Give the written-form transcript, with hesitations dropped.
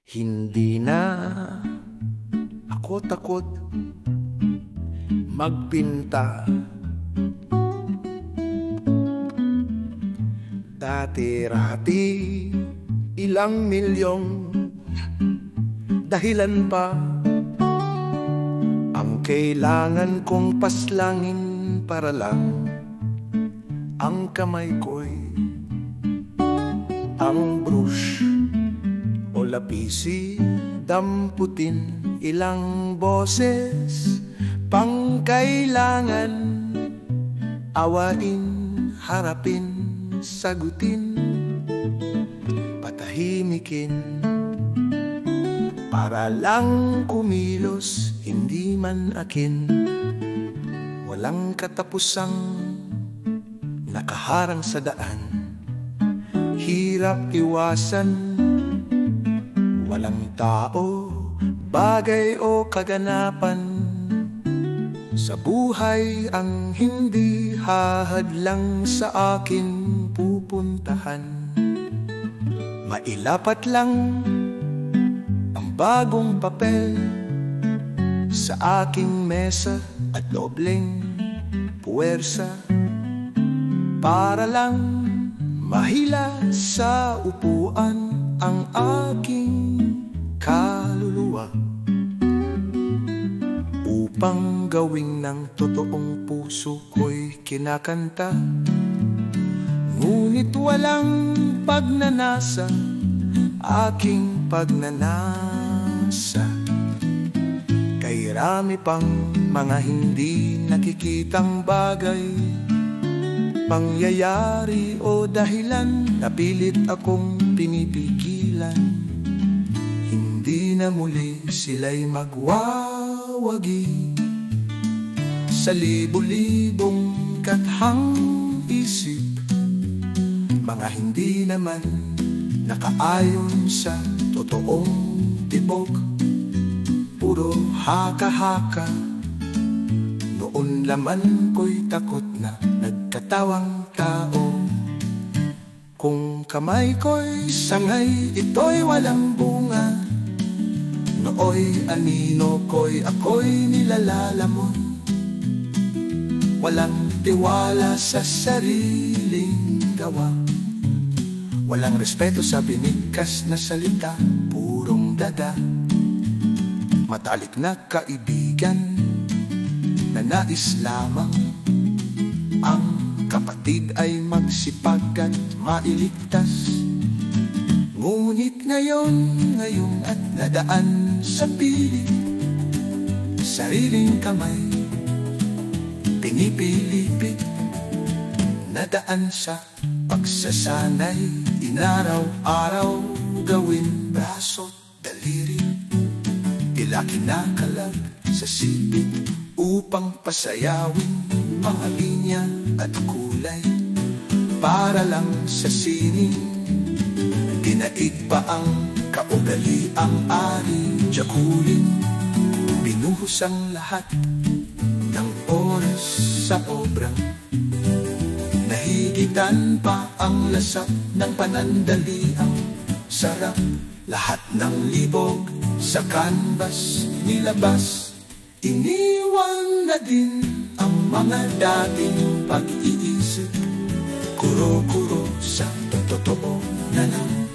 Hindi na ako takot magpinta. Dati-rati ilang milyong dahilan pa ang kailangan kong paslangin para lang ang kamay ko'y ang brush o lapisi, damputin ilang boses pang kailangan, awain, harapin, sagutin, patahimikin para lang kumilos, hindi man akin. Walang katapusang nakaharang sa daan, hirap iwasan. Walang tao, bagay o kaganapan sa buhay ang hindi hahadlang sa akin pupuntahan. Mailapat lang ang bagong papel sa aking mesa at dobleng puwersa para lang mahila sa upuan ang aking kaluluwa, upang gawing ng totoong puso ko'y kinakanta. Ngunit walang pagnanasa, aking pagnanasa, kay rami pang mga hindi nakikitang bagay, pangyayari o dahilan na pilit akong pinipigilan. Hindi na muli sila'y magwawagi sa libo-libong kathang isip, mga hindi naman nakaayon sa totoong tibok. Puro haka-haka, noon laman ko'y takot na nagkatawang tao. Kung kamay ko'y sangay, ito'y walang bunga. Nooy anino ko'y ako'y nilalalamon. Walang tiwala sa sariling gawa, walang respeto sa binigkas na salita, purong dada. Matalik na kaibigan na nais lamang ang kapatid ay magsipag at mailigtas. Ngunit ngayon at nadaan sa pilit, sariling kamay pinipilipit, nadaan sa pagsasanay, inaraw-araw gawin braso, daliri, tila kinakalag sa sipit upang pasayawin mga linya at kulay para lang sa sining. Dinaig pa ang kaugali ang ari jakulin, binuhos ang lahat ng oras sa obra, nahigitan pa ang lasap ng panandaliang sarap. Lahat ng libog sa kanvas nilabas, iniwan na din ang mga dating pag-iisip, kuro-kuro sa totoo na lang.